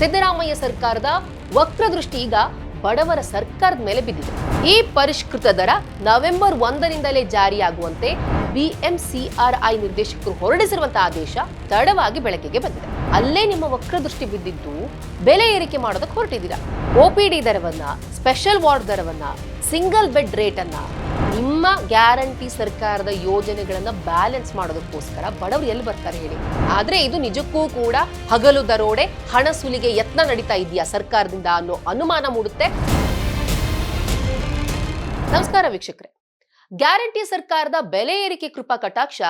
ಸಿದ್ದರಾಮಯ್ಯ ಸರ್ಕಾರದ ವಕ್ರದೃಷ್ಟಿ ಈಗ ಬಡವರ ಸರ್ಕಾರದ ಮೇಲೆ ಬಿದ್ದಿದೆ. ಈ ಪರಿಷ್ಕೃತ ದರ ನವೆಂಬರ್ 1ರಿಂದಲೇ ಜಾರಿಯಾಗುವಂತೆ ಬಿಎಂಸಿಆರ್ಐ ನಿರ್ದೇಶಕರು ಹೊರಡಿಸಿರುವಂತಹ ಆದೇಶ ತಡವಾಗಿ ಬೆಳಕಿಗೆ ಬಂದಿದೆ. ಅಲ್ಲೇ ನಿಮ್ಮ ವಕ್ರದೃಷ್ಟಿ ಬಿದ್ದಿದ್ದು ಬೆಲೆ ಏರಿಕೆ ಮಾಡೋದಕ್ಕೆ ಹೊರಟಿದ್ದೀರಾ. OPD ದರವನ್ನ, ಸ್ಪೆಷಲ್ ವಾರ್ಡ್ ದರವನ್ನ, ಸಿಂಗಲ್ ಬೆಡ್ ರೇಟ್ ಅನ್ನ, ನಿಮ್ಮ ಗ್ಯಾರಂಟಿ ಸರ್ಕಾರದ ಯೋಜನೆಗಳನ್ನ ಬ್ಯಾಲೆನ್ಸ್ ಮಾಡೋದಕ್ಕೋಸ್ಕರ ಬಡವರು ಎಲ್ಲಿ ಬರ್ತಾರೆ ಹೇಳಿ. ಆದ್ರೆ ಇದು ನಿಜಕ್ಕೂ ಕೂಡ ಹಗಲು ದರೋಡೆ, ಹಣ ಸುಲಿಗೆ ಯತ್ನ ನಡೀತಾ ಇದೆಯಾ ಸರ್ಕಾರದಿಂದ ಅನ್ನೋ ಅನುಮಾನ ಮೂಡುತ್ತೆ. ನಮಸ್ಕಾರ ವೀಕ್ಷಕರೇ. ಗ್ಯಾರಂಟಿ ಸರ್ಕಾರದ ಬೆಲೆ ಏರಿಕೆ ಕೃಪಾ ಕಟಾಕ್ಷ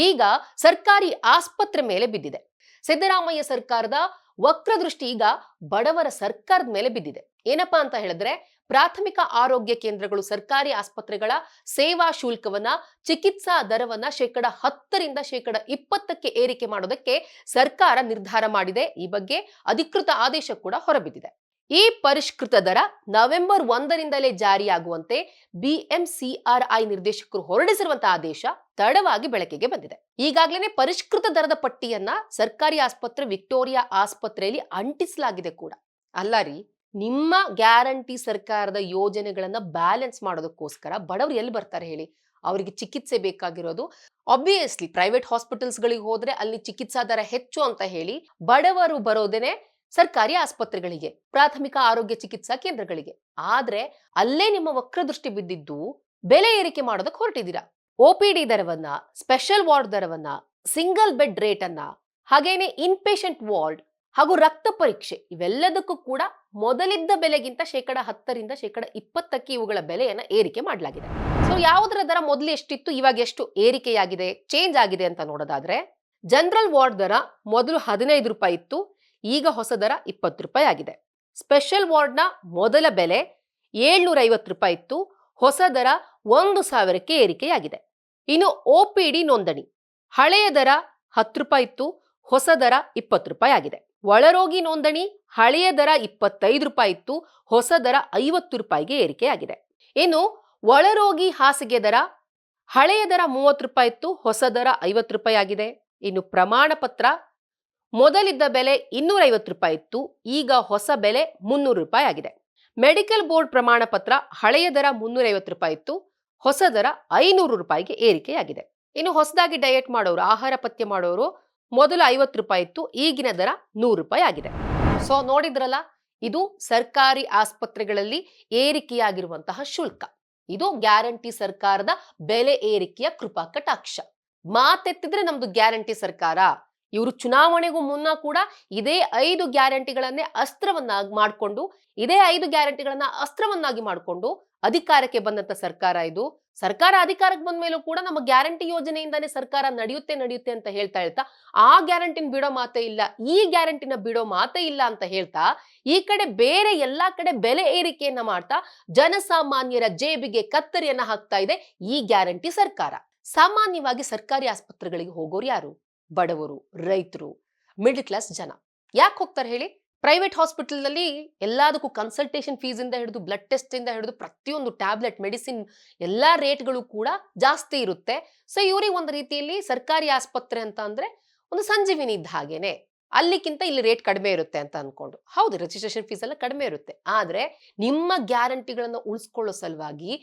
ಈಗ ಸರ್ಕಾರಿ ಆಸ್ಪತ್ರೆ ಮೇಲೆ ಬಿದ್ದಿದೆ. ಸಿದ್ದರಾಮಯ್ಯ ಸರ್ಕಾರದ ವಕ್ರದೃಷ್ಟಿ ಈಗ ಬಡವರ ಸರ್ಕಾರದ ಮೇಲೆ ಬಿದ್ದಿದೆ. ಏನಪ್ಪಾ ಅಂತ ಹೇಳಿದ್ರೆ, ಪ್ರಾಥಮಿಕ ಆರೋಗ್ಯ ಕೇಂದ್ರಗಳು, ಸರ್ಕಾರಿ ಆಸ್ಪತ್ರೆಗಳ ಸೇವಾ ಶುಲ್ಕವನ್ನ, ಚಿಕಿತ್ಸಾ ದರವನ್ನ 10% 20% ಏರಿಕೆ ಮಾಡೋದಕ್ಕೆ ಸರ್ಕಾರ ನಿರ್ಧಾರ ಮಾಡಿದೆ. ಈ ಬಗ್ಗೆ ಅಧಿಕೃತ ಆದೇಶ ಕೂಡ ಹೊರಬಿದ್ದಿದೆ. ಈ ಪರಿಷ್ಕೃತ ದರ ನವೆಂಬರ್ 1ರಿಂದಲೇ ಜಾರಿಯಾಗುವಂತೆ ಬಿಎಂಸಿಆರ್ಐ ನಿರ್ದೇಶಕರು ಹೊರಡಿಸಿರುವಂತಹ ಆದೇಶ ತಡವಾಗಿ ಬೆಳಕಿಗೆ ಬಂದಿದೆ. ಈಗಾಗಲೇ ಪರಿಷ್ಕೃತ ದರದ ಪಟ್ಟಿಯನ್ನ ಸರ್ಕಾರಿ ಆಸ್ಪತ್ರೆ ವಿಕ್ಟೋರಿಯಾ ಆಸ್ಪತ್ರೆಯಲ್ಲಿ ಅಂಟಿಸಲಾಗಿದೆ ಕೂಡ. ಅಲ್ಲ ರೀ, ನಿಮ್ಮ ಗ್ಯಾರಂಟಿ ಸರ್ಕಾರದ ಯೋಜನೆಗಳನ್ನ ಬ್ಯಾಲೆನ್ಸ್ ಮಾಡೋದಕ್ಕೋಸ್ಕರ ಬಡವರು ಎಲ್ಲಿ ಬರ್ತಾರೆ ಹೇಳಿ. ಅವರಿಗೆ ಚಿಕಿತ್ಸೆ ಬೇಕಾಗಿರೋದು ಆಬ್ವಿಯಸ್ಲಿ ಪ್ರೈವೇಟ್ ಹಾಸ್ಪಿಟಲ್ಸ್ ಗಳಿಗೆ ಹೋದ್ರೆ ಅಲ್ಲಿ ಚಿಕಿತ್ಸಾ ದರ ಹೆಚ್ಚು ಅಂತ ಹೇಳಿ ಬಡವರು ಬರೋದೇನೆ ಸರ್ಕಾರಿ ಆಸ್ಪತ್ರೆಗಳಿಗೆ, ಪ್ರಾಥಮಿಕ ಆರೋಗ್ಯ ಚಿಕಿತ್ಸಾ ಕೇಂದ್ರಗಳಿಗೆ. ಆದ್ರೆ ಅಲ್ಲೇ ನಿಮ್ಮ ವಕ್ರದೃಷ್ಟಿ ಬಿದ್ದಿದ್ದು ಬೆಲೆ ಏರಿಕೆ ಮಾಡೋದಕ್ಕೆ ಹೊರಟಿದ್ದೀರಾ. OPD ದರವನ್ನ, ಸ್ಪೆಷಲ್ ವಾರ್ಡ್ ದರವನ್ನ, ಸಿಂಗಲ್ ಬೆಡ್ ರೇಟ್ ಅನ್ನ, ಹಾಗೇನೆ ಇನ್ಪೇಷಂಟ್ ವಾರ್ಡ್ ಹಾಗೂ ರಕ್ತ ಪರೀಕ್ಷೆ ಇವೆಲ್ಲದಕ್ಕೂ ಕೂಡ ಮೊದಲಿದ್ದ ಬೆಲೆಗಿಂತ 10% 20% ಇವುಗಳ ಬೆಲೆಯನ್ನ ಏರಿಕೆ ಮಾಡಲಾಗಿದೆ. ಸೊ ಯಾವುದರ ದರ ಮೊದಲು ಎಷ್ಟಿತ್ತು, ಇವಾಗ ಎಷ್ಟು ಏರಿಕೆಯಾಗಿದೆ, ಚೇಂಜ್ ಆಗಿದೆ ಅಂತ ನೋಡೋದಾದ್ರೆ, ಜನರಲ್ ವಾರ್ಡ್ ದರ ಮೊದಲು 15 ರೂಪಾಯಿ ಇತ್ತು, ಈಗ ಹೊಸ ದರ 20 ರೂಪಾಯಿ ಆಗಿದೆ. ಸ್ಪೆಷಲ್ ವಾರ್ಡ್ನ ಮೊದಲ ಬೆಲೆ 750 ರೂಪಾಯಿ ಇತ್ತು, ಹೊಸ ದರ 1000ಕ್ಕೆ ಏರಿಕೆಯಾಗಿದೆ. ಇನ್ನು OPD ನೋಂದಣಿ ಹಳೆಯ ದರ 10 ರೂಪಾಯಿ ಇತ್ತು, ಹೊಸ ದರ 20 ರೂಪಾಯಿ ಆಗಿದೆ. ಒಳರೋಗಿ ನೋಂದಣಿ ಹಳೆಯ ದರ 25 ರೂಪಾಯಿ ಇತ್ತು, ಹೊಸ ದರ 50 ರೂಪಾಯಿಗೆ ಏರಿಕೆಯಾಗಿದೆ. ಇನ್ನು ಒಳರೋಗಿ ಹಾಸಿಗೆ ದರ ಹಳೆಯ ದರ 30 ರೂಪಾಯಿ ಇತ್ತು, ಹೊಸ ದರ 50 ರೂಪಾಯಿ ಆಗಿದೆ. ಇನ್ನು ಪ್ರಮಾಣ ಪತ್ರ ಮೊದಲಿದ್ದ ಬೆಲೆ 250 ರೂಪಾಯಿ ಇತ್ತು, ಈಗ ಹೊಸ ಬೆಲೆ 300 ರೂಪಾಯಿ ಆಗಿದೆ. ಮೆಡಿಕಲ್ ಬೋರ್ಡ್ ಪ್ರಮಾಣ ಪತ್ರ ಹಳೆಯ ದರ 350 ರೂಪಾಯಿ ಇತ್ತು, ಹೊಸ ದರ 500 ರೂಪಾಯಿಗೆ ಏರಿಕೆಯಾಗಿದೆ. ಇನ್ನು ಹೊಸದಾಗಿ ಡಯಟ್ ಮಾಡೋರು, ಆಹಾರ ಪಥ್ಯ ಮಾಡೋರು ಮೊದಲು 50 ರೂಪಾಯಿ ಇತ್ತು, ಈಗಿನ ದರ 100 ರೂಪಾಯಿ ಆಗಿದೆ. ಸೊ ನೋಡಿದ್ರಲ್ಲ, ಇದು ಸರ್ಕಾರಿ ಆಸ್ಪತ್ರೆಗಳಲ್ಲಿ ಏರಿಕೆಯಾಗಿರುವಂತಹ ಶುಲ್ಕ. ಇದು ಗ್ಯಾರಂಟಿ ಸರ್ಕಾರದ ಬೆಲೆ ಏರಿಕೆಯ ಕೃಪಾ ಕಟಾಕ್ಷ. ಮಾತೆತ್ತಿದ್ರೆ ನಮ್ದು ಗ್ಯಾರಂಟಿ ಸರ್ಕಾರ. ಇವರು ಚುನಾವಣೆಗೂ ಮುನ್ನ ಕೂಡ ಇದೇ 5 ಗ್ಯಾರಂಟಿಗಳನ್ನೇ ಅಸ್ತ್ರವನ್ನಾಗಿ ಮಾಡಿಕೊಂಡು ಅಧಿಕಾರಕ್ಕೆ ಬಂದಂತ ಸರ್ಕಾರ ಇದು. ಸರ್ಕಾರ ಅಧಿಕಾರಕ್ಕೆ ಬಂದ ಮೇಲೂ ಕೂಡ ನಮ್ಮ ಗ್ಯಾರಂಟಿ ಯೋಜನೆಯಿಂದಾನೇ ಸರ್ಕಾರ ನಡೆಯುತ್ತೆ ಅಂತ ಹೇಳ್ತಾ ಆ ಗ್ಯಾರಂಟಿನ ಬಿಡೋ ಮಾತೇ ಇಲ್ಲ, ಈ ಗ್ಯಾರಂಟಿನ ಬಿಡೋ ಮಾತೇ ಇಲ್ಲ ಅಂತ ಹೇಳ್ತಾ ಈ ಕಡೆ ಬೇರೆ ಎಲ್ಲಾ ಕಡೆ ಬೆಲೆ ಏರಿಕೆಯನ್ನ ಮಾಡ್ತಾ ಜನಸಾಮಾನ್ಯರ ಜೇಬಿಗೆ ಕತ್ತರಿಯನ್ನ ಹಾಕ್ತಾ ಇದೆ ಈ ಗ್ಯಾರಂಟಿ ಸರ್ಕಾರ. ಸಾಮಾನ್ಯವಾಗಿ ಸರ್ಕಾರಿ ಆಸ್ಪತ್ರೆಗಳಿಗೆ ಹೋಗೋರು ಯಾರು? ಬಡವರು, ರೈತರು, ಮಿಡಲ್ ಕ್ಲಾಸ್ ಜನ. ಯಾಕೆ ಹೋಗ್ತಾರೆ ಹೇಳಿ? ಪ್ರೈವೇಟ್ ಹಾಸ್ಪಿಟಲ್ ನಲ್ಲಿ ಎಲ್ಲದಕ್ಕೂ ಕನ್ಸಲ್ಟೇಷನ್ ಫೀಸ್ ಇಂದ ಹಿಡಿದು ಬ್ಲಡ್ ಟೆಸ್ಟ್ ಇಂದ ಹಿಡಿದು ಪ್ರತಿಯೊಂದು ಟ್ಯಾಬ್ಲೆಟ್, ಮೆಡಿಸಿನ್ ಎಲ್ಲಾ ರೇಟ್ಗಳು ಕೂಡ ಜಾಸ್ತಿ ಇರುತ್ತೆ. ಸೊ ಇವ್ರಿಗೆ ಒಂದು ರೀತಿಯಲ್ಲಿ ಸರ್ಕಾರಿ ಆಸ್ಪತ್ರೆ ಅಂತ ಅಂದ್ರೆ ಒಂದು ಸಂಜೀವಿನಿ ಇದ್ದ ಹಾಗೇನೆ, ಅಲ್ಲಿಗಿಂತ ಇಲ್ಲಿ ರೇಟ್ ಕಡಿಮೆ ಇರುತ್ತೆ ಅಂತ ಅನ್ಕೊಂಡು. ಹೌದು, ರಿಜಿಸ್ಟ್ರೇಷನ್ ಫೀಸ್ ಎಲ್ಲ ಕಡಿಮೆ ಇರುತ್ತೆ. ಆದ್ರೆ ನಿಮ್ಮ ಗ್ಯಾರಂಟಿಗಳನ್ನ ಉಳಿಸ್ಕೊಳ್ಳೋ ಸಲುವಾಗಿ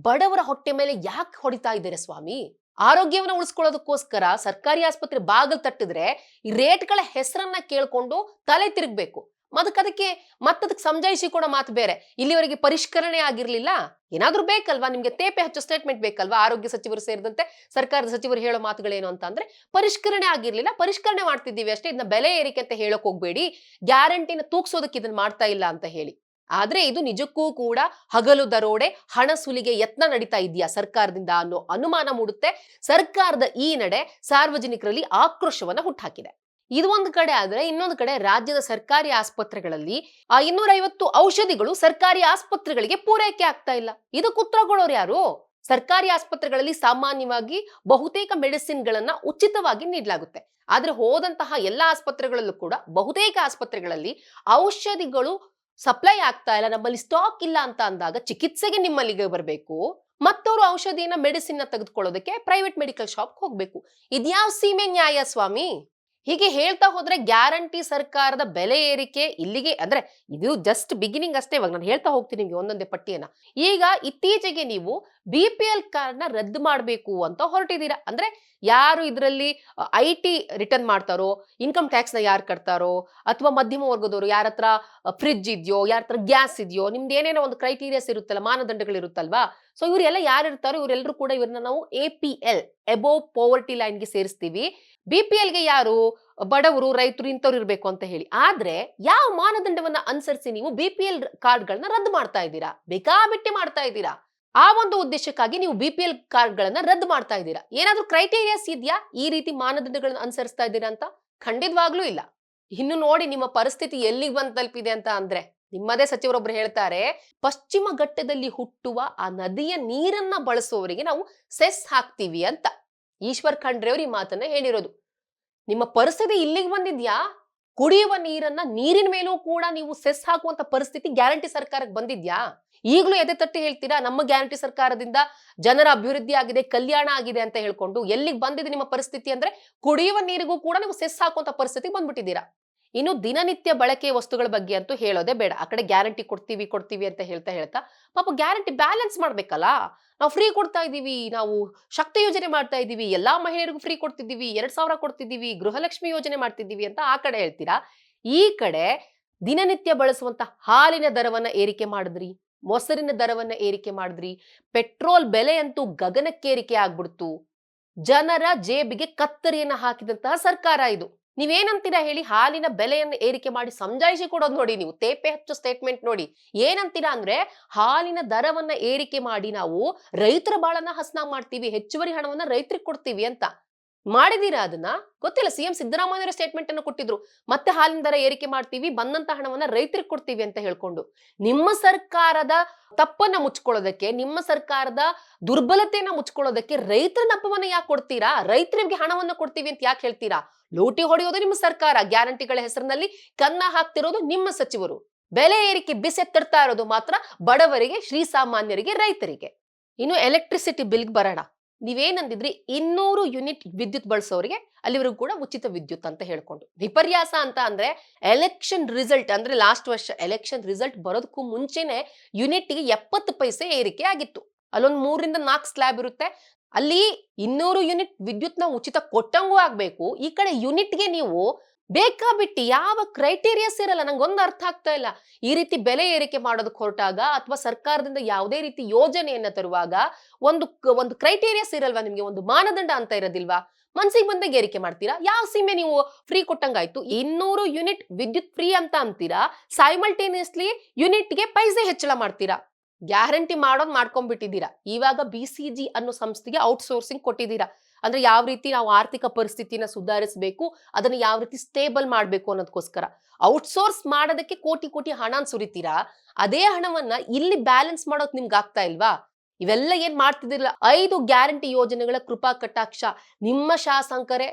ಬಡವರ ಹೊಟ್ಟೆ ಮೇಲೆ ಯಾಕೆ ಹೊಡಿತಾ ಇದ್ದಾರೆ ಸ್ವಾಮಿ? ಆರೋಗ್ಯವನ್ನ ಉಳಿಸ್ಕೊಳ್ಳೋದಕ್ಕೋಸ್ಕರ ಸರ್ಕಾರಿ ಆಸ್ಪತ್ರೆ ಬಾಗಿಲು ತಟ್ಟಿದ್ರೆ ಈ ರೇಟ್ಗಳ ಹೆಸರನ್ನ ಕೇಳ್ಕೊಂಡು ತಲೆ ತಿರುಗ್ಬೇಕು. ಅದಕ್ಕೆ ಸಮಜಾಯಿಷಿ ಕೊಡೋ ಮಾತು ಬೇರೆ. ಇಲ್ಲಿವರೆಗೆ ಪರಿಷ್ಕರಣೆ ಆಗಿರ್ಲಿಲ್ಲ, ಏನಾದ್ರೂ ಬೇಕಲ್ವಾ ನಿಮ್ಗೆ? ತೇಪೆ ಹಚ್ಚೋ ಸ್ಟೇಟ್ಮೆಂಟ್ ಬೇಕಲ್ವಾ? ಆರೋಗ್ಯ ಸಚಿವರು ಸೇರಿದಂತೆ ಸರ್ಕಾರದ ಸಚಿವರು ಹೇಳೋ ಮಾತುಗಳೇನು ಅಂತ ಅಂದ್ರೆ, ಪರಿಷ್ಕರಣೆ ಆಗಿರ್ಲಿಲ್ಲ, ಪರಿಷ್ಕರಣೆ ಮಾಡ್ತಿದ್ದೀವಿ ಅಷ್ಟೇ, ಇದನ್ನ ಬೆಲೆ ಏರಿಕೆ ಅಂತ ಹೇಳಕ್ ಹೋಗ್ಬೇಡಿ, ಗ್ಯಾರಂಟಿನ ತೂಗ್ಸೋದಕ್ಕೆ ಇದನ್ನ ಮಾಡ್ತಾ ಇಲ್ಲ ಅಂತ ಹೇಳಿ. ಆದ್ರೆ ಇದು ನಿಜಕ್ಕೂ ಕೂಡ ಹಗಲು ದರೋಡೆ, ಹಣ ಸುಲಿಗೆ ಯತ್ನ ನಡೀತಾ ಇದೆಯಾ ಸರ್ಕಾರದಿಂದ ಅನ್ನೋ ಅನುಮಾನ ಮೂಡುತ್ತೆ. ಸರ್ಕಾರದ ಈ ನಡೆ ಸಾರ್ವಜನಿಕರಲ್ಲಿ ಆಕ್ರೋಶವನ್ನ ಹುಟ್ಟಾಕಿದೆ. ಇದು ಒಂದು ಕಡೆ ಆದ್ರೆ, ಇನ್ನೊಂದು ಕಡೆ ರಾಜ್ಯದ ಸರ್ಕಾರಿ ಆಸ್ಪತ್ರೆಗಳಲ್ಲಿ 250 ಔಷಧಿಗಳು ಸರ್ಕಾರಿ ಆಸ್ಪತ್ರೆಗಳಿಗೆ ಪೂರೈಕೆ ಆಗ್ತಾ ಇಲ್ಲ. ಇದಕ್ಕೆ ಉತ್ತರ ಕೊಡೋರು ಯಾರು? ಸರ್ಕಾರಿ ಆಸ್ಪತ್ರೆಗಳಲ್ಲಿ ಸಾಮಾನ್ಯವಾಗಿ ಬಹುತೇಕ ಮೆಡಿಸಿನ್ ಗಳನ್ನ ಉಚಿತವಾಗಿ ನೀಡಲಾಗುತ್ತೆ. ಆದ್ರೆ ಹೋದಂತಹ ಎಲ್ಲಾ ಆಸ್ಪತ್ರೆಗಳಲ್ಲೂ ಕೂಡ ಬಹುತೇಕ ಆಸ್ಪತ್ರೆಗಳಲ್ಲಿ ಔಷಧಿಗಳು ಸಪ್ಲೈ ಆಗ್ತಾ ಇಲ್ಲ, ನಮ್ಮಲ್ಲಿ ಸ್ಟಾಕ್ ಇಲ್ಲ ಅಂತ ಅಂದಾಗ ಚಿಕಿತ್ಸೆಗೆ ನಿಮ್ಮಲ್ಲಿಗೆ ಬರಬೇಕು, ಮತ್ತವರು ಔಷಧಿನ ಮೆಡಿಸಿನ್ ತೆಗೆದುಕೊಳ್ಳೋದಕ್ಕೆ ಪ್ರೈವೇಟ್ ಮೆಡಿಕಲ್ ಶಾಪ್ ಹೋಗ್ಬೇಕು. ಇದ್ಯಾವ ಸೀಮೆ ನ್ಯಾಯ ಸ್ವಾಮಿ? ಹೀಗೆ ಹೇಳ್ತಾ ಹೋದ್ರೆ ಗ್ಯಾರಂಟಿ ಸರ್ಕಾರದ ಬೆಲೆ ಏರಿಕೆ ಇಲ್ಲಿಗೆ ಅಂದ್ರೆ ಇದು ಜಸ್ಟ್ ಬಿಗಿನಿಂಗ್ ಅಷ್ಟೇ. ಇವಾಗ ನಾನು ಹೇಳ್ತಾ ಹೋಗ್ತೀನಿ ನಿಮ್ಗೆ ಒಂದೊಂದೇ ಪಟ್ಟಿಯನ್ನ. ಈಗ ಇತ್ತೀಚೆಗೆ ನೀವು BPL ಕಾರ್ಡ್ ನ ರದ್ದು ಮಾಡಬೇಕು ಅಂತ ಹೊರಟಿದ್ದೀರಾ. ಅಂದ್ರೆ ಯಾರು ಇದರಲ್ಲಿ IT ರಿಟರ್ನ್ ಮಾಡ್ತಾರೋ, ಇನ್ಕಮ್ ಟ್ಯಾಕ್ಸ್ ನ ಯಾರು ಕಟ್ತಾರೋ, ಅಥವಾ ಮಧ್ಯಮ ವರ್ಗದವರು ಯಾರ ಹತ್ರ ಫ್ರಿಡ್ಜ್ ಇದೆಯೋ, ಯಾರ ಹತ್ರ ಗ್ಯಾಸ್ ಇದೆಯೋ, ನಿಮ್ದು ಏನೇನೋ ಒಂದು ಕ್ರೈಟೀರಿಯಾಸ್ ಇರುತ್ತಲ್ಲ, ಮಾನದಂಡಗಳು ಇರುತ್ತಲ್ವಾ. ಸೊ ಇವರೆಲ್ಲ ಯಾರು ಇರ್ತಾರೋ ಇವರೆಲ್ಲರೂ ಕೂಡ ಇವ್ರನ್ನ ನಾವು APL ಅಬೋವ್ ಪೋವರ್ಟಿ ಲೈನ್ ಗೆ ಸೇರಿಸ್ತೀವಿ. BPL ಗೆ ಯಾರು ಬಡವರು, ರೈತರು ಇಂಥವ್ರು ಇರ್ಬೇಕು ಅಂತ ಹೇಳಿ. ಆದ್ರೆ ಯಾವ ಮಾನದಂಡವನ್ನ ಅನುಸರಿಸಿ ನೀವು BPL ಕಾರ್ಡ್ಗಳನ್ನ ರದ್ದು ಮಾಡ್ತಾ ಇದ್ದೀರಾ? ಬೇಕಾಬಿಟ್ಟಿ ಮಾಡ್ತಾ ಇದ್ದೀರಾ. ಆ ಒಂದು ಉದ್ದೇಶಕ್ಕಾಗಿ ನೀವು BPL ಕಾರ್ಡ್ಗಳನ್ನ ರದ್ದು ಮಾಡ್ತಾ ಇದ್ದೀರಾ. ಏನಾದ್ರೂ ಕ್ರೈಟೀರಿಯಾಸ್ ಇದೆಯಾ ಈ ರೀತಿ ಮಾನದಂಡಗಳನ್ನ ಅನುಸರಿಸ್ತಾ ಇದ್ದೀರಾ ಅಂತ? ಖಂಡಿತವಾಗ್ಲೂ ಇಲ್ಲ. ಇನ್ನು ನೋಡಿ ನಿಮ್ಮ ಪರಿಸ್ಥಿತಿ ಎಲ್ಲಿಗೆ ಬಂದು ತಲುಪಿದೆ ಅಂತ ಅಂದ್ರೆ, ನಿಮ್ಮದೇ ಸಚಿವರೊಬ್ರು ಹೇಳ್ತಾರೆ, ಪಶ್ಚಿಮ ಘಟ್ಟದಲ್ಲಿ ಹುಟ್ಟುವ ಆ ನದಿಯ ನೀರನ್ನ ಬಳಸುವವರಿಗೆ ನಾವು ಸೆಸ್ ಹಾಕ್ತೀವಿ ಅಂತ. ಈಶ್ವರ್ ಖಂಡ್ರೆ ಅವರು ಈ ಮಾತನ್ನ ಹೇಳಿರೋದು. ನಿಮ್ಮ ಪರಿಸ್ಥಿತಿ ಇಲ್ಲಿಗೆ ಬಂದಿದ್ಯಾ? ಕುಡಿಯುವ ನೀರನ್ನ ನೀರಿನ ಮೇಲೂ ಕೂಡ ನೀವು ಸೆಸ್ ಹಾಕುವಂತ ಪರಿಸ್ಥಿತಿ ಗ್ಯಾರಂಟಿ ಸರ್ಕಾರಕ್ಕೆ ಬಂದಿದ್ಯಾ? ಈಗಲೂ ಎದೆ ತಟ್ಟಿ ಹೇಳ್ತೀರಾ ನಮ್ಮ ಗ್ಯಾರಂಟಿ ಸರ್ಕಾರದಿಂದ ಜನರ ಅಭಿವೃದ್ಧಿ ಆಗಿದೆ, ಕಲ್ಯಾಣ ಆಗಿದೆ ಅಂತ ಹೇಳ್ಕೊಂಡು. ಎಲ್ಲಿಗೆ ಬಂದಿದೆ ನಿಮ್ಮ ಪರಿಸ್ಥಿತಿ ಅಂದ್ರೆ ಕುಡಿಯುವ ನೀರಿಗೂ ಕೂಡ ನೀವು ಸೆಸ್ ಹಾಕುವಂತ ಪರಿಸ್ಥಿತಿ ಬಂದ್ಬಿಟ್ಟಿದ್ದೀರಾ. ಇನ್ನು ದಿನನಿತ್ಯ ಬಳಕೆ ವಸ್ತುಗಳ ಬಗ್ಗೆ ಅಂತೂ ಹೇಳೋದೇ ಬೇಡ. ಆ ಕಡೆ ಗ್ಯಾರಂಟಿ ಕೊಡ್ತೀವಿ ಕೊಡ್ತೀವಿ ಅಂತ ಹೇಳ್ತಾ ಹೇಳ್ತಾ ಪಾಪ ಗ್ಯಾರಂಟಿ ಬ್ಯಾಲೆನ್ಸ್ ಮಾಡ್ಬೇಕಲ್ಲ. ನಾವು ಫ್ರೀ ಕೊಡ್ತಾ ಇದೀವಿ, ನಾವು ಶಕ್ತಿ ಯೋಜನೆ ಮಾಡ್ತಾ ಇದೀವಿ, ಎಲ್ಲಾ ಮಹಿಳೆಯರಿಗೂ ಫ್ರೀ ಕೊಡ್ತಿದ್ದೀವಿ, 2000 ಕೊಡ್ತಿದ್ದೀವಿ, ಗೃಹಲಕ್ಷ್ಮಿ ಯೋಜನೆ ಮಾಡ್ತಿದ್ದೀವಿ ಅಂತ ಆ ಕಡೆ ಹೇಳ್ತೀರಾ. ಈ ಕಡೆ ದಿನನಿತ್ಯ ಬಳಸುವಂತ ಹಾಲಿನ ದರವನ್ನ ಏರಿಕೆ ಮಾಡಿದ್ರಿ, ಮೊಸರಿನ ದರವನ್ನ ಏರಿಕೆ ಮಾಡಿದ್ರಿ, ಪೆಟ್ರೋಲ್ ಬೆಲೆ ಅಂತೂ ಗಗನಕ್ಕೇರಿಕೆ ಆಗ್ಬಿಡ್ತು. ಜನರ ಜೇಬಿಗೆ ಕತ್ತರಿಯನ್ನ ಹಾಕಿದಂತಹ ಸರ್ಕಾರ ಇದು. ನೀವೇನಂತೀರಾ ಹೇಳಿ? ಹಾಲಿನ ಬೆಲೆಯನ್ನು ಏರಿಕೆ ಮಾಡಿ ಸಮಜಾಯಿಷಿ ಕೊಡೋದು ನೋಡಿ ನೀವು, ತೇಪೆ ಹಚ್ಚೋ ಸ್ಟೇಟ್ಮೆಂಟ್ ನೋಡಿ. ಏನಂತೀರಾ ಅಂದ್ರೆ ಹಾಲಿನ ದರವನ್ನ ಏರಿಕೆ ಮಾಡಿ ನಾವು ರೈತರ ಬಾಳನ್ನ ಹಸನ ಮಾಡ್ತೀವಿ, ಹೆಚ್ಚುವರಿ ಹಣವನ್ನ ರೈತರಿಗೆ ಕೊಡ್ತೀವಿ ಅಂತ. ಮಾಡಿದೀರಾ ಅದನ್ನ? ಗೊತ್ತಿಲ್ಲ. CM ಸಿದ್ದರಾಮಯ್ಯ ಸ್ಟೇಟ್ಮೆಂಟ್ ಅನ್ನು ಕೊಟ್ಟಿದ್ರು, ಮತ್ತೆ ಹಾಲಿನ ದರ ಏರಿಕೆ ಮಾಡ್ತೀವಿ, ಬಂದಂತ ಹಣವನ್ನ ರೈತರಿಗೆ ಕೊಡ್ತೀವಿ ಅಂತ ಹೇಳ್ಕೊಂಡು. ನಿಮ್ಮ ಸರ್ಕಾರದ ತಪ್ಪನ್ನ ಮುಚ್ಕೊಳ್ಳೋದಕ್ಕೆ, ನಿಮ್ಮ ಸರ್ಕಾರದ ದುರ್ಬಲತೆಯನ್ನ ಮುಚ್ಕೊಳ್ಳೋದಕ್ಕೆ ರೈತರ ನಪ್ಪವನ್ನ ಯಾಕೆ ಕೊಡ್ತೀರಾ? ರೈತರಿಗೆ ಹಣವನ್ನ ಕೊಡ್ತೀವಿ ಅಂತ ಯಾಕೆ ಹೇಳ್ತೀರಾ? ಲೂಟಿ ಹೊಡೆಯೋದು ನಿಮ್ಮ ಸರ್ಕಾರ, ಗ್ಯಾರಂಟಿಗಳ ಹೆಸರಿನಲ್ಲಿ ಕನ್ನ ಹಾಕ್ತಿರೋದು ನಿಮ್ಮ ಸಚಿವರು. ಬೆಲೆ ಏರಿಕೆ ಬಿಸೆತ್ತರ್ತಾ ಇರೋದು ಮಾತ್ರ ಬಡವರಿಗೆ, ಶ್ರೀಸಾಮಾನ್ಯರಿಗೆ, ರೈತರಿಗೆ. ಇನ್ನು ಎಲೆಕ್ಟ್ರಿಸಿಟಿ ಬಿಲ್ಗೆ ಬರೋಣ. ನೀವೇನಂದಿದ್ರಿ 200 ಯೂನಿಟ್ ವಿದ್ಯುತ್ ಬಳಸೋರಿಗೆ ಅಲ್ಲಿವರೆಗೂ ಕೂಡ ಉಚಿತ ವಿದ್ಯುತ್ ಅಂತ ಹೇಳ್ಕೊಂಡು. ವಿಪರ್ಯಾಸ ಅಂತ ಅಂದ್ರೆ ಎಲೆಕ್ಷನ್ ರಿಸಲ್ಟ್ ಅಂದ್ರೆ ಲಾಸ್ಟ್ ವರ್ಷ ಎಲೆಕ್ಷನ್ ರಿಸಲ್ಟ್ ಬರೋದಕ್ಕೂ ಮುಂಚೆನೆ ಯೂನಿಟ್ಗೆ 70 ಪೈಸೆ ಏರಿಕೆ ಆಗಿತ್ತು. ಅಲ್ಲೊಂದು 3 ರಿಂದ 4 ಸ್ಲ್ಯಾಬ್ ಇರುತ್ತೆ. ಅಲ್ಲಿ 200 ಯೂನಿಟ್ ವಿದ್ಯುತ್ ನ ಉಚಿತ ಕೊಟ್ಟಂಗೂ ಆಗ್ಬೇಕು. ಈ ಕಡೆ ಯೂನಿಟ್ಗೆ ನೀವು ಬೇಕಾಬಿಟ್ಟಿ ಯಾವ ಕ್ರೈಟೀರಿಯಾಸ್ ಇರಲ್ಲ. ನಂಗೊಂದು ಅರ್ಥ ಆಗ್ತಾ ಇಲ್ಲ. ಈ ರೀತಿ ಬೆಲೆ ಏರಿಕೆ ಮಾಡೋದಕ್ಕೆ ಹೊರಟಾಗ ಅಥವಾ ಸರ್ಕಾರದಿಂದ ಯಾವುದೇ ರೀತಿ ಯೋಜನೆಯನ್ನ ತರುವಾಗ ಒಂದು ಕ್ರೈಟೀರಿಯಾಸ್ ಇರಲ್ವಾ ನಿಮ್ಗೆ? ಒಂದು ಮಾನದಂಡ ಅಂತ ಇರೋದಿಲ್ವಾ? ಮನ್ಸಿಗೆ ಬಂದಾಗ ಏರಿಕೆ ಮಾಡ್ತೀರಾ. ಯಾವ ಸೀಮೆ ನೀವು ಫ್ರೀ ಕೊಟ್ಟಂಗಾಯ್ತು. 200 ಯೂನಿಟ್ ವಿದ್ಯುತ್ ಫ್ರೀ ಅಂತ ಅಂತೀರಾ, ಸೈಮಲ್ಟೇನಿಯಸ್ಲಿ ಯೂನಿಟ್ಗೆ ಪೈಸೆ ಹೆಚ್ಚಳ ಮಾಡ್ತೀರಾ. ಗ್ಯಾರಂಟಿ ಮಾಡೋದು ಮಾಡ್ಕೊಂಡ್ಬಿಟ್ಟಿದ್ದೀರಾ. ಇವಾಗ BCG ಅನ್ನೋ ಸಂಸ್ಥೆಗೆ ಔಟ್ಸೋರ್ಸಿಂಗ್ ಕೊಟ್ಟಿದ್ದೀರಾ. ಅಂದ್ರೆ ಯಾವ ರೀತಿ ನಾವು ಆರ್ಥಿಕ ಪರಿಸ್ಥಿತಿನ ಸುಧಾರಿಸಬೇಕು, ಅದನ್ನ ಯಾವ ರೀತಿ ಸ್ಟೇಬಲ್ ಮಾಡ್ಬೇಕು ಅನ್ನೋದಕ್ಕೋಸ್ಕರ ಔಟ್ಸೋರ್ಸ್ ಮಾಡೋದಕ್ಕೆ ಕೋಟಿ ಕೋಟಿ ಹಣ ಸುರಿತೀರಾ. ಅದೇ ಹಣವನ್ನ ಇಲ್ಲಿ ಬ್ಯಾಲೆನ್ಸ್ ಮಾಡೋಕ್ ನಿಮ್ಗೆ ಆಗ್ತಾ ಇಲ್ವಾ? ಇವೆಲ್ಲ ಏನ್ ಮಾಡ್ತಿದಿಲ್ಲ. 5 ಗ್ಯಾರಂಟಿ ಯೋಜನೆಗಳ ಕೃಪಾ ಕಟಾಕ್ಷ ನಿಮ್ಮ ಶಾಸಕರೇ,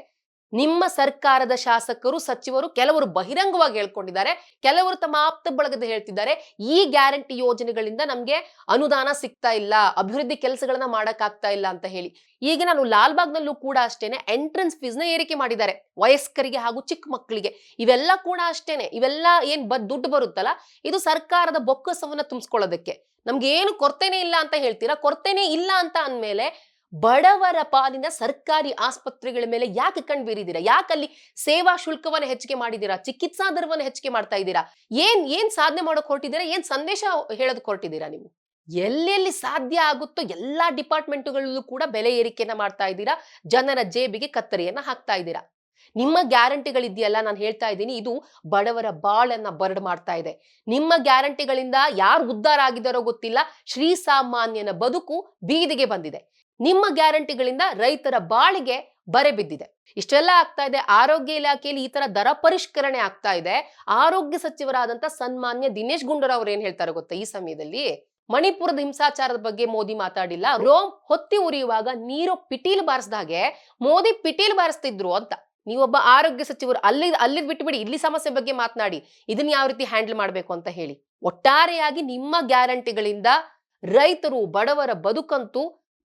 ನಿಮ್ಮ ಸರ್ಕಾರದ ಶಾಸಕರು, ಸಚಿವರು ಕೆಲವರು ಬಹಿರಂಗವಾಗಿ ಹೇಳ್ಕೊಂಡಿದ್ದಾರೆ, ಕೆಲವರು ತಮ್ಮ ಆಪ್ತ ಬಳಗದ ಹೇಳ್ತಿದ್ದಾರೆ ಈ ಗ್ಯಾರಂಟಿ ಯೋಜನೆಗಳಿಂದ ನಮ್ಗೆ ಅನುದಾನ ಸಿಗ್ತಾ ಇಲ್ಲ, ಅಭಿವೃದ್ಧಿ ಕೆಲಸಗಳನ್ನ ಮಾಡಕ್ ಆಗ್ತಾ ಇಲ್ಲ ಅಂತ ಹೇಳಿ. ಈಗ ನಾನು ಲಾಲ್ಬಾಗ್ನಲ್ಲೂ ಕೂಡ ಅಷ್ಟೇನೆ ಎಂಟ್ರೆನ್ಸ್ ಫೀಸ್ ನ ಏರಿಕೆ ಮಾಡಿದ್ದಾರೆ ವಯಸ್ಕರಿಗೆ ಹಾಗೂ ಚಿಕ್ಕ ಮಕ್ಕಳಿಗೆ. ಇವೆಲ್ಲ ಕೂಡ ಅಷ್ಟೇನೆ. ಇವೆಲ್ಲ ಏನ್ ದುಡ್ಡು ಬರುತ್ತಲ್ಲ, ಇದು ಸರ್ಕಾರದ ಬೊಕ್ಕಸವನ್ನ ತುಂಬಿಸ್ಕೊಳ್ಳೋದಕ್ಕೆ. ನಮ್ಗೆ ಏನು ಕೊರತೆನೇ ಇಲ್ಲ ಅಂತ ಹೇಳ್ತೀರಾ. ಕೊರತೆನೇ ಇಲ್ಲ ಅಂತ ಅಂದ್ಮೇಲೆ ಬಡವರ ಪಾಲಿನ ಸರ್ಕಾರಿ ಆಸ್ಪತ್ರೆಗಳ ಮೇಲೆ ಯಾಕೆ ಕಣ್ ಬೀರಿದ್ದೀರಾ? ಯಾಕಲ್ಲಿ ಸೇವಾ ಶುಲ್ಕವನ್ನ ಹೆಚ್ಚಿಗೆ ಮಾಡಿದ್ದೀರಾ? ಚಿಕಿತ್ಸಾ ದರವನ್ನ ಹೆಚ್ಚಿಗೆ ಮಾಡ್ತಾ ಇದ್ದೀರಾ? ಏನ್ ಸಾಧನೆ ಮಾಡೋಕ್ ಹೊರಟಿದ್ದೀರಾ? ಏನ್ ಸಂದೇಶ ಹೇಳೋದಕ್ಕೆ ಹೊರಟಿದ್ದೀರಾ ನೀವು? ಎಲ್ಲೆಲ್ಲಿ ಸಾಧ್ಯ ಆಗುತ್ತೋ ಎಲ್ಲಾ ಡಿಪಾರ್ಟ್ಮೆಂಟ್ಗಳಲ್ಲೂ ಕೂಡ ಬೆಲೆ ಏರಿಕೆಯನ್ನ ಮಾಡ್ತಾ ಇದ್ದೀರಾ. ಜನರ ಜೇಬಿಗೆ ಕತ್ತರಿಯನ್ನ ಹಾಕ್ತಾ ಇದ್ದೀರಾ. ನಿಮ್ಮ ಗ್ಯಾರಂಟಿಗಳಿದೆಯಲ್ಲ, ನಾನು ಹೇಳ್ತಾ ಇದ್ದೀನಿ, ಇದು ಬಡವರ ಬಾಳನ್ನ ಬರಡ್ ಮಾಡ್ತಾ ಇದೆ. ನಿಮ್ಮ ಗ್ಯಾರಂಟಿಗಳಿಂದ ಯಾರು ಉದ್ಧಾರ ಆಗಿದ್ದಾರೋ ಗೊತ್ತಿಲ್ಲ, ಶ್ರೀಸಾಮಾನ್ಯನ ಬದುಕು ಬೀದಿಗೆ ಬಂದಿದೆ. ನಿಮ್ಮ ಗ್ಯಾರಂಟಿಗಳಿಂದ ರೈತರ ಬಾಳಿಗೆ ಬರೆ ಬಿದ್ದಿದೆ. ಇಷ್ಟೆಲ್ಲ ಆಗ್ತಾ ಇದೆ. ಆರೋಗ್ಯ ಇಲಾಖೆಯಲ್ಲಿ ಈ ತರ ದರ ಪರಿಷ್ಕರಣೆ ಆಗ್ತಾ ಇದೆ. ಆರೋಗ್ಯ ಸಚಿವರಾದಂತ ಸನ್ಮಾನ್ಯ ದಿನೇಶ್ ಗುಂಡೂರಾವ್ ಅವ್ರು ಏನ್ ಹೇಳ್ತಾರೆ ಗೊತ್ತಾ? ಈ ಸಮಯದಲ್ಲಿ ಮಣಿಪುರದ ಹಿಂಸಾಚಾರದ ಬಗ್ಗೆ ಮೋದಿ ಮಾತಾಡಿಲ್ಲ. ರೋಮ್ ಹೊತ್ತಿ ಉರಿಯುವಾಗ ನೀರು ಪಿಟೀಲ್ ಬಾರಿಸಿದಾಗೆ ಮೋದಿ ಪಿಟೀಲ್ ಬಾರಿಸ್ತಿದ್ರು ಅಂತ. ನೀವೊಬ್ಬ ಆರೋಗ್ಯ ಸಚಿವರು ಅಲ್ಲಿದ್ ಬಿಟ್ಬಿಡಿ, ಇಲ್ಲಿ ಸಮಸ್ಯೆ ಬಗ್ಗೆ ಮಾತನಾಡಿ, ಇದನ್ನ ಯಾವ ರೀತಿ ಹ್ಯಾಂಡಲ್ ಮಾಡ್ಬೇಕು ಅಂತ ಹೇಳಿ. ಒಟ್ಟಾರೆಯಾಗಿ ನಿಮ್ಮ ಗ್ಯಾರಂಟಿಗಳಿಂದ ರೈತರು, ಬಡವರ ಬದುಕಂತೂ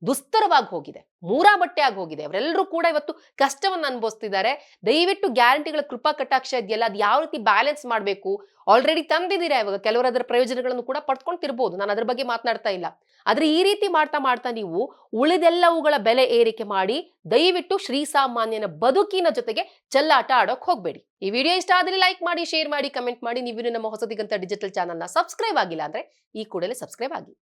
ದುಸ್ತರವಾಗಿ ಹೋಗಿದೆ, ಮೂರಾ ಬಟ್ಟೆ ಆಗಿ ಹೋಗಿದೆ. ಅವರೆಲ್ಲರೂ ಕೂಡ ಇವತ್ತು ಕಷ್ಟವನ್ನು ಅನುಭವಿಸ್ತಿದ್ದಾರೆ. ದಯವಿಟ್ಟು ಗ್ಯಾರಂಟಿಗಳ ಕೃಪಾ ಕಟಾಕ್ಷ ಇದೆಯಲ್ಲ, ಅದು ಯಾವ ರೀತಿ ಬ್ಯಾಲೆನ್ಸ್ ಮಾಡಬೇಕು, ಆಲ್ರೆಡಿ ತಂದಿದ್ದೀರಾ, ಇವಾಗ ಕೆಲವರು ಅದರ ಪ್ರಯೋಜನಗಳನ್ನು ಕೂಡ ಪಡ್ಕೊಂತಿರ್ಬೋದು, ನಾನು ಅದ್ರ ಬಗ್ಗೆ ಮಾತನಾಡ್ತಾ ಇಲ್ಲ. ಆದ್ರೆ ಈ ರೀತಿ ಮಾಡ್ತಾ ಮಾಡ್ತಾ ನೀವು ಉಳಿದೆಲ್ಲವುಗಳ ಬೆಲೆ ಏರಿಕೆ ಮಾಡಿ ದಯವಿಟ್ಟು ಶ್ರೀಸಾಮಾನ್ಯನ ಬದುಕಿನ ಜೊತೆಗೆ ಚೆಲ್ಲಾಟ ಆಡೋಕ್ ಹೋಗ್ಬೇಡಿ. ಈ ವಿಡಿಯೋ ಇಷ್ಟ ಆದ್ರೆ ಲೈಕ್ ಮಾಡಿ, ಶೇರ್ ಮಾಡಿ, ಕಮೆಂಟ್ ಮಾಡಿ. ನೀವು ನಮ್ಮ ಹೊಸದಿಗಂತ ಡಿಜಿಟಲ್ ಚಾನಲ್ನ ಸಬ್ಸ್ಕ್ರೈಬ್ ಆಗಿಲ್ಲ ಅಂದ್ರೆ ಈ ಕೂಡಲೇ ಸಬ್ಸ್ಕ್ರೈಬ್ ಆಗಿ.